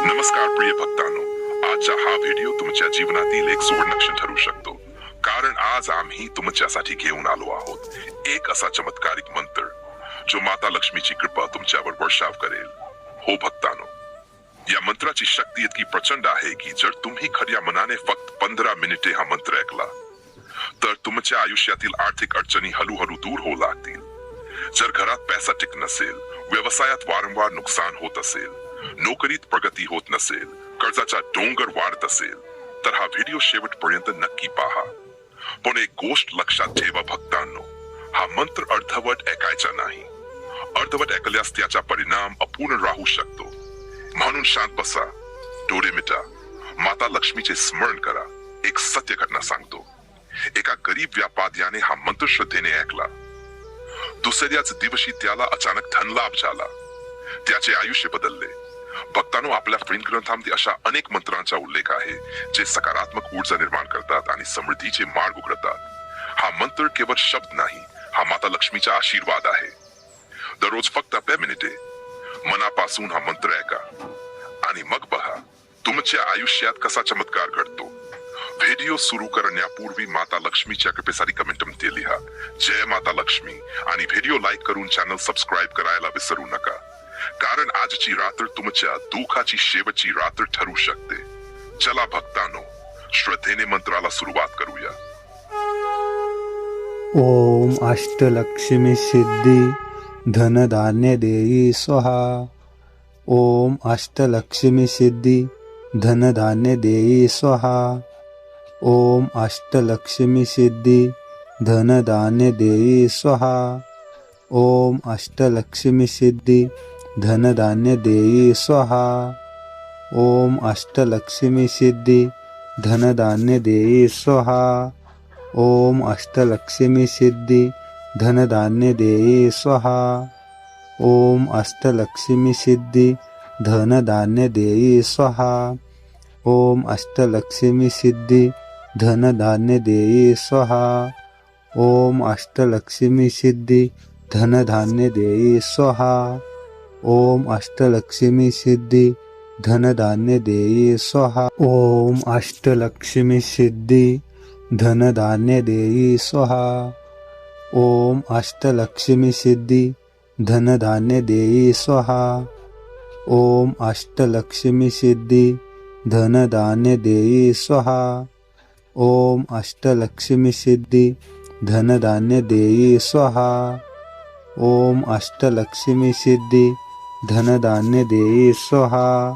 नमस्कार प्रिय भक्तांनो, आजचा हा व्हिडिओ तुमच्या जीवनातील एक सुवर्णक्षण ठरू शकतो. कारण आज आम्ही तुमच्यासाठी घेऊन आलो आहोत एक असा चमत्कारिक मंत्र जो माता लक्ष्मीची कृपा तुमच्यावर वर्षाव करेल. हो भक्तांनो, या मंत्राची शक्ती इतकी प्रचंड आहे की जर तुम्ही खऱ्या मनाने फक्त 15 मिनिटे हा मंत्र ऐकला तर तुमच्या आयुष्यातील आर्थिक अडचणी हळूहळू दूर होऊ लागतील. जर घरात पैसा टिक नसेल, व्यवसायात वारंवार नुकसान होत असेल, नोकरीत प्रगती होत नसेल, कर्जाचा डोंगर वाढत असेल तर हा व्हिडिओ शेवटपर्यंत नक्की पहा. पण एक गोष्ट लक्षात ठेवा भक्तांनो, हा मंत्र अर्धवट ऐकायचा नाही. अर्धवट ऐकल्यास त्याचा परिणाम अपूर्ण राहू शकतो. म्हणून शांत बसा, डोळे मिटा, माता लक्ष्मीचे स्मरण करा. एक सत्य घटना सांगतो. एका गरीब व्यापाऱ्याने हा मंत्र श्रद्धेने ऐकला. दुसऱ्याच दिवशी त्याला अचानक धनलाभ झाला. त्याचे आयुष्य बदलले. भक्तांनो, आपल्या फ्रेंड ग्रंथामध्ये अशा अनेक मंत्रांचा उल्लेख आहे जे सकारात्मक ऊर्जा निर्माण करतात आणि समृद्धीचे मार्ग उघडतात. हा मंत्र केवळ शब्द नाही, हा माता लक्ष्मीचा आशीर्वाद आहे. दररोज फक्त 2 मिनिटे मनापासून हा मंत्र ऐका आणि मग पहा तुमच्या आयुष्यात कसा चमत्कार घडतो. व्हिडिओ सुरू करण्यापूर्वी माता लक्ष्मीच्या कृपेसाठी कमेंटमध्ये लिहा जय माता लक्ष्मी आणि व्हिडिओ लाईक करून चॅनल सबस्क्राईब करायला विसरू नका. कारण आजची रात्र तुमच्या दुःखाची शेवटची रात्र ठरू शकते. चला भक्तांनो, श्रद्धेने मंत्राला सुरुवात करूया. ओम अष्टलक्ष्मी सिद्धी धनधान्य देई स्वाहा. ओम अष्टलक्ष्मी सिद्धी धनधान्य देई स्वाहा. ओम अष्टलक्ष्मी सिद्धी धनधान्य देई स्वाहा. ओम अष्टलक्ष्मी सिद्धी धनधान्य देई स्वाहा. ओम अष्टलक्ष्मी सिद्धी धनधान्य देई स्वाहा. ओम अष्टलक्ष्मी सिद्धी धनधान्य देई स्वाहा. ओम अष्टलक्ष्मी सिद्धी धनधान्य देई स्वाहा. ओम अष्टलक्ष्मी सिद्धी धनधान्य देई स्वाहा. ओम अष्टलक्ष्मी सिद्धी धनधान्य देई स्वाहा. ओम अष्टलक्ष्मी सिद्धी धनधान्य देई स्वाहा. ओम अष्टलक्ष्मी सिद्धी धनधान्य देई स्वाहा. ओम अष्टलक्ष्मी सिद्धी धनधान्य देई स्वाहा. ओम अष्टलक्ष्मी सिद्धी धनधान्य देई स्वाहा. ओम अष्टलक्ष्मी सिद्धी धनधान्य देई स्वाहा. ओम अष्टलक्ष्मी सिद्धी धनधान्य देई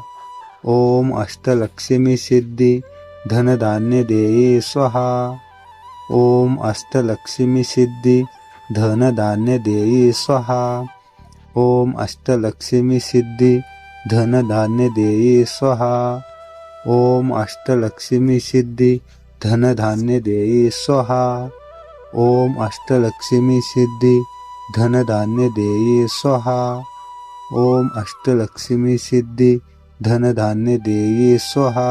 स्वाहा. ओम अष्टलक्ष्मी सिद्धी धनधान्य देई स्वाहा. ओम अष्टलक्ष्मी सिद्धी धनधान्य देई स्वाहा. ओम अष्टलक्ष्मी सिद्धी धनधान्य देई स्वाहा. ओम अष्टलक्ष्मी सिद्धी धनधान्य देई स्वाहा. ओम अष्टलक्ष्मी सिद्धी धनधान्य देई स्वाहा. ओम अष्टलक्ष्मी सिद्धी धनधान्य देई स्वाहा.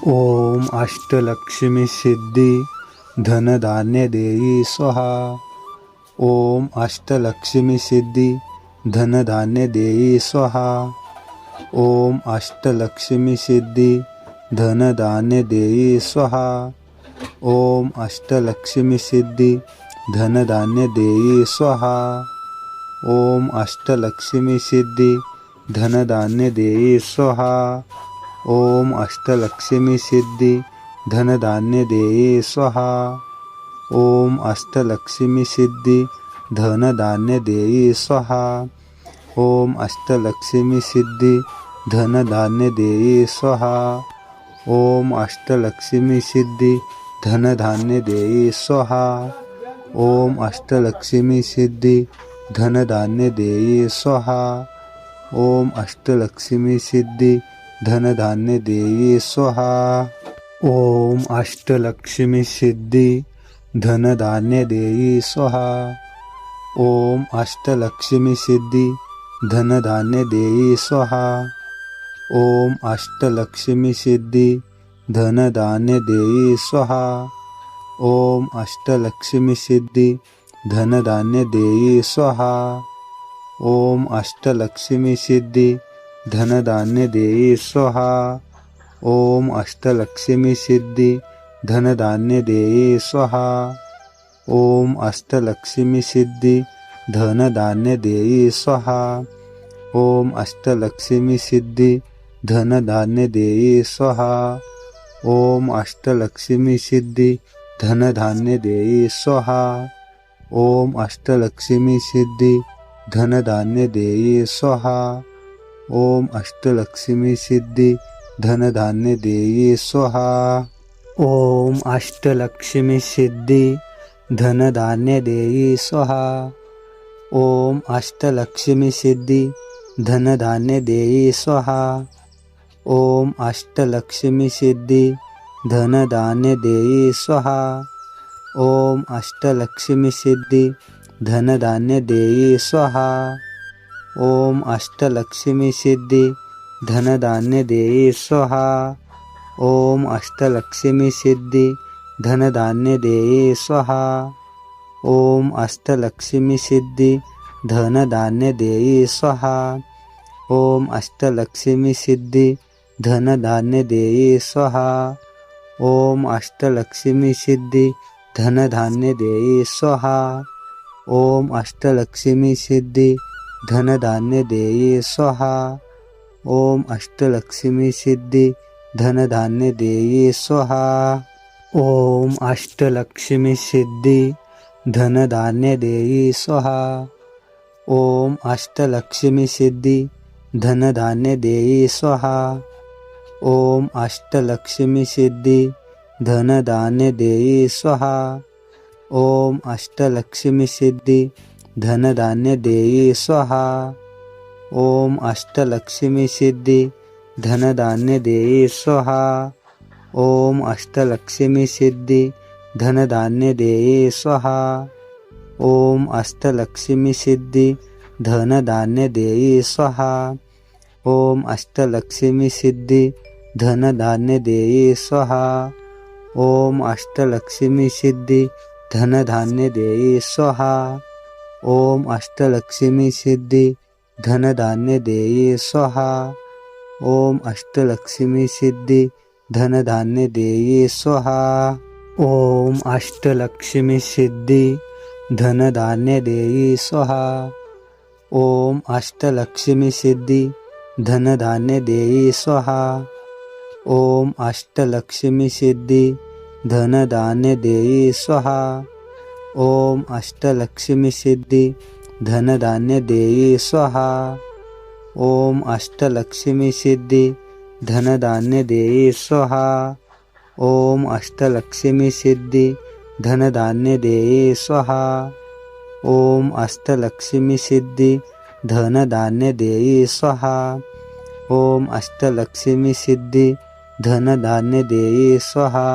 ओम अष्टलक्ष्मी सिद्धी धनधान्य देई स्वाहा. ओम अष्टलक्ष्मी सिद्धी धनधान्य देई स्वाहा. ओम अष्टलक्ष्मी सिद्धी धनधान्य देई स्वाहा. ओम अष्टलक्ष्मी सिद्धी धनधान्य देई स्वाहा. ओम अष्टलक्ष्मी सिद्धी धनधान्य देई स्वाहा. ओम अष्टलक्ष्मी सिद्धी धनधान्य देई स्वाहा. ओम अष्टलक्ष्मी सिद्धी धनधान्य देई स्वाहा. ओम अष्टलक्ष्मी सिद्धी धनधान्य देई स्वाहा. ओम अष्टलक्ष्मी सिद्धी धनधान्य देई स्वाहा. ओम अष्टलक्ष्मी सिद्धी धनधान्य देई स्वाहा. ओम अष्टलक्ष्मी सिद्धी धनधान्य देई स्वाहा. ओम अष्टलक्ष्मी सिद्धी धनधान्य देई स्वाहा. ओम अष्टलक्ष्मी सिद्धी धनधान्य देई स्वाहा. ओम अष्टलक्ष्मी सिद्धी धनधान्य देई स्वाहा. ओम अष्टलक्ष्मी सिद्धी धनधान्य देई स्वाहा. ओम अष्टलक्ष्मी सिद्धी धनधान्य देई स्वाहा. ओम अष्टलक्ष्मी सिद्धी धनधान्य देई स्वाहा. ओम अष्टलक्ष्मी सिद्धी धनधान्य देई स्वाहा. ओम अष्टलक्ष्मी सिद्धी धनधान्य देई स्वाहा. ओम अष्टलक्ष्मी सिद्धी धनधान्य देई स्वाहा. ओम अष्टलक्ष्मी सिद्धी धनधान्य देई स्वाहा. ओम अष्टलक्ष्मी सिद्धी धनधान्य देई स्वाहा. ओम अष्टलक्ष्मी सिद्धी धनधान्य देई स्वाहा. ओम अष्टलक्ष्मी सिद्धी धनधान्य देई स्वाहा. ओम अष्टलक्ष्मी सिद्धी धनधान्य देई स्वाहा. ओम अष्टलक्ष्मी सिद्धी धनधान्य देई स्वाहा. ओम अष्टलक्ष्मी सिद्धी धनधान्य देई स्वाहा. ओम अष्टलक्ष्मी सिद्धी धनधान्य देई स्वाहा. ओम अष्टलक्ष्मी सिद्धी धनधान्य देई स्वाहा. ओम अष्टलक्ष्मी सिद्धी धनधान्य देई स्वाहा. ओम अष्टलक्ष्मी सिद्धी धनधान्य देई स्वाहा. ओम अष्टलक्ष्मी सिद्धी धनधान्य देई स्वाहा. ओम अष्टलक्ष्मी सिद्धी धनधान्य देई स्वाहा. ओम अष्टलक्ष्मी सिद्धी धनधान्य देई स्वाहा. ओम अष्टलक्ष्मी सिद्धी धनधान्य देई स्वाहा. ओम अष्टलक्ष्मी सिद्धी धनधान्य देई स्वाहा. ओम अष्टलक्ष्मी सिद्धी धनधान्य देई स्वाहा. ओम अष्टलक्ष्मी सिद्धी धनधान्य देई स्वाहा. ओम अष्टलक्ष्मी सिद्धी धनधान्य देई स्वाहा. ओम अष्टलक्ष्मी सिद्धी धनधान्य देई स्वाहा. ओम अष्टलक्ष्मी सिद्धी धनधान्य देई स्वाहा. ओम अष्टलक्ष्मी सिद्धी धनधान्य देई स्वाहा. ओम अष्टलक्ष्मी सिद्धी धनधान्य देई स्वाहा. ओम अष्टलक्ष्मी सिद्धी धनधान्य देई स्वाहा. ओम अष्टलक्ष्मी सिद्धी धनधान्य देई स्वाहा. ओम अष्टलक्ष्मी सिद्धी धनधान्य देई स्वाहा. ओम अष्टलक्ष्मी सिद्धी धनधान्य देई स्वाहा. ओम अष्टलक्ष्मी सिद्धी धनधान्य देई स्वाहा. ओम अष्टलक्ष्मी सिद्धी धनधान्य देई स्वाहा. ओम अष्टलक्ष्मी सिद्धी धनधान्य देई स्वाहा. ओम अष्टलक्ष्मी सिद्धी धनधान्य देई स्वाहा.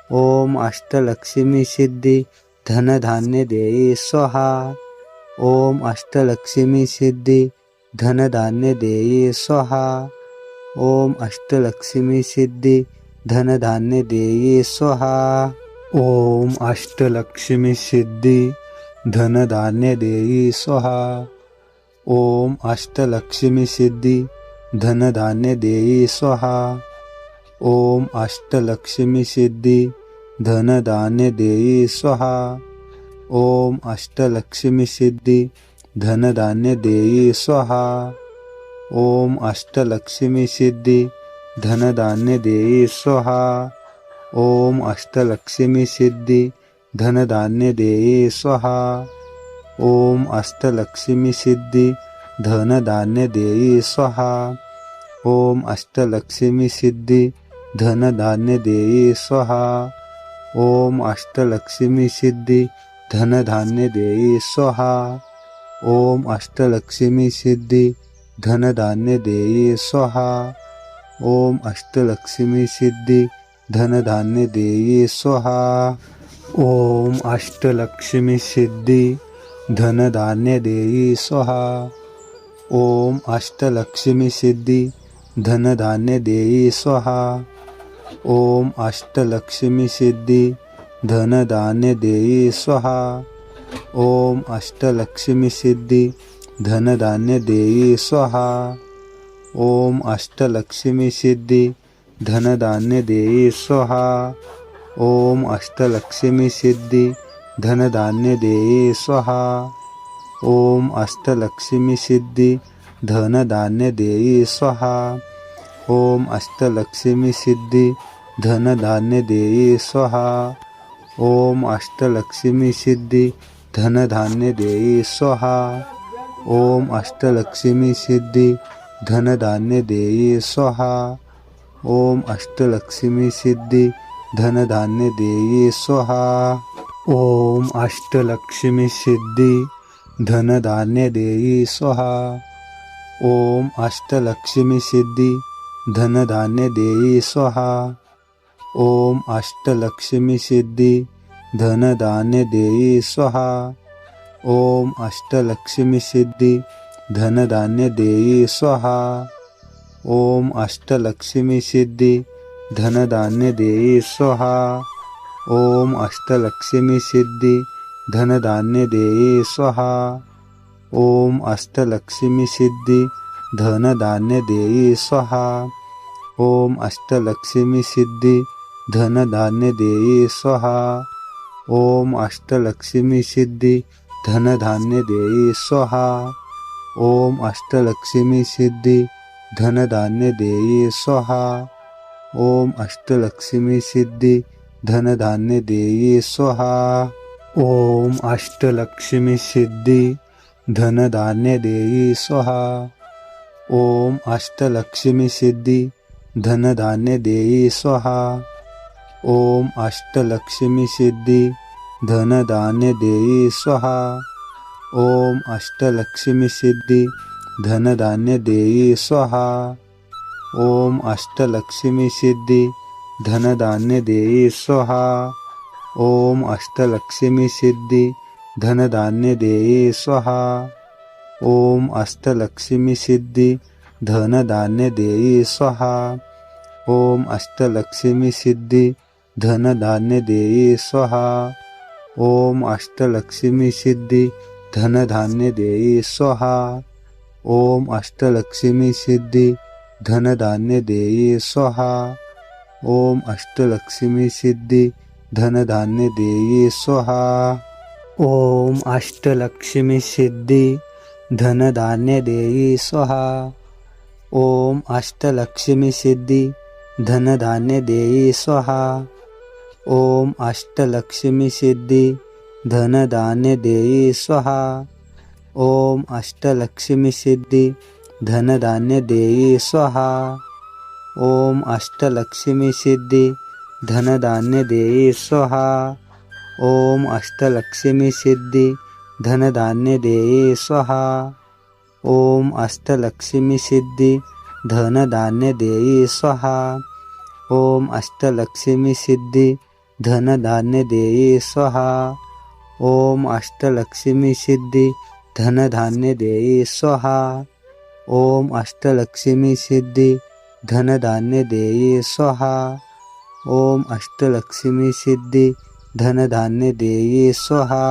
ओम अष्टलक्ष्मी सिद्धी धनधान्य देई स्वाहा. ओम अष्टलक्ष्मी सिद्धी धनधान्य देई स्वाहा. ओम अष्टलक्ष्मी सिद्धी धनधान्य देई स्वाहा. ओम अष्टलक्ष्मी सिद्धी धनधान्य देई स्वाहा. ओम अष्टलक्ष्मी सिद्धी धनधान्य देई स्वाहा. ओम अष्टलक्ष्मी सिद्धी धनधान्य देई स्वाहा. ओम अष्टलक्ष्मी सिद्धी धनधान्य देई स्वाहा. ओम अष्टलक्ष्मी सिद्धी धनधान्य देई स्वाहा. ओम अष्टलक्ष्मी सिद्धी धनधान्य देई स्वाहा. ओम अष्टलक्ष्मी सिद्धी धनधान्य देई स्वाहा. ओम अष्टलक्ष्मी सिद्धी धनधान्य देई स्वाहा. ओम अष्टलक्ष्मी सिद्धी धनधान्य देई स्वाहा. ओम अष्टलक्ष्मी सिद्धी धनधान्य देई स्वाहा. ओम अष्टलक्ष्मी सिद्धी धनधान्य देई स्वाहा. ओम अष्टलक्ष्मी सिद्धी धनधान्य देई स्वाहा. ओम अष्टलक्ष्मी सिद्धी धनधान्य देई स्वाहा. ओम अष्टलक्ष्मी सिद्धी धनधान्य देई स्वाहा. ओम अष्टलक्ष्मी सिद्धी धनधान्य देई स्वाहा. ओम अष्टलक्ष्मी सिद्धी धनधान्य देई स्वाहा. ओम अष्टलक्ष्मी सिद्धी धनधान्य देई स्वाहा ओम अष्टलक्ष्मी सिद्धी धनधान्य देई स्वाहा ओम अष्टलक्ष्मी सिद्धी धनधान्य देई स्वाहा ओम अष्टलक्ष्मी सिद्धी धनधान्य देई स्वाहा ओम अष्टलक्ष्मी सिद्धी धनधान्य देई स्वाहा ओम अष्टलक्ष्मी सिद्धी धनधान्य देई स्वाहा ओम अष्टलक्ष्मी सिद्धी धनधान्य देई स्वाहा ओम अष्टलक्ष्मी सिद्धी धनधान्य देई स्वाहा ओम अष्टलक्ष्मी सिद्धी धनधान्य देई स्वाहा ओम अष्टलक्ष्मी सिद्धी धनधान्य देई स्वाहा ओम अष्टलक्ष्मी सिद्धी धनधान्य देई स्वाहा ओम अष्टलक्ष्मी सिद्धी धनधान्य देई स्वाहा ओम अष्टलक्ष्मी सिद्धी धनधान्य देई स्वाहा ओम अष्टलक्ष्मी सिद्धी धनधान्य देई स्वाहा ओम अष्टलक्ष्मी सिद्धी धनधान्य देई स्वाहा ओम अष्टलक्ष्मी सिद्धी धनधान्य देई स्वाहा ओम अष्टलक्ष्मी सिद्धी धनधान्य देई स्वाहा ओम अष्टलक्ष्मी सिद्धी धनधान्य देई स्वाहा ओम अष्टलक्ष्मी सिद्धी धनधान्य देई स्वाहा ओम अष्टलक्ष्मी सिद्धी धनधान्य देई स्वाहा ओम अष्टलक्ष्मी सिद्धी धनधान्य देई स्वाहा ओम अष्टलक्ष्मी सिद्धी धनधान्य देई स्वाहा ओम अष्टलक्ष्मी सिद्धी धनधान्य देई स्वाहा ओम अष्टलक्ष्मी सिद्धी धनधान्य देई स्वाहा ओम अष्टलक्ष्मी सिद्धी धनधान्य देई स्वाहा ओम अष्टलक्ष्मी सिद्धी धनधान्य देई स्वाहा ओम अष्टलक्ष्मी सिद्धी धनधान्य देई स्वाहा ओम अष्टलक्ष्मी सिद्धी धनधान्य देई स्वाहा ओम अष्टलक्ष्मी सिद्धी धनधान्य देई स्वाहा ओम अष्टलक्ष्मी सिद्धी धनधान्य देई स्वाहा ओम अष्टलक्ष्मी सिद्धी धनधान्य देई स्वाहा ओम अष्टलक्ष्मी सिद्धी धनधान्य देई स्वाहा ओम अष्टलक्ष्मी सिद्धी धनधान्य देई स्वाहा ओम अष्टलक्ष्मी सिद्धी धनधान्य देई स्वाहा ओम अष्टलक्ष्मी सिद्धी धनधान्य देई स्वाहा ओम अष्टलक्ष्मी सिद्धी धनधान्य देई स्वाहा ओम अष्टलक्ष्मी सिद्धी धनधान्य देई स्वाहा ओम अष्टलक्ष्मी सिद्धी धनधान्य देई स्वाहा ओम अष्टलक्ष्मी सिद्धी धनधान्य देई स्वाहा ओम अष्टलक्ष्मी सिद्धी धनधान्य देई स्वाहा।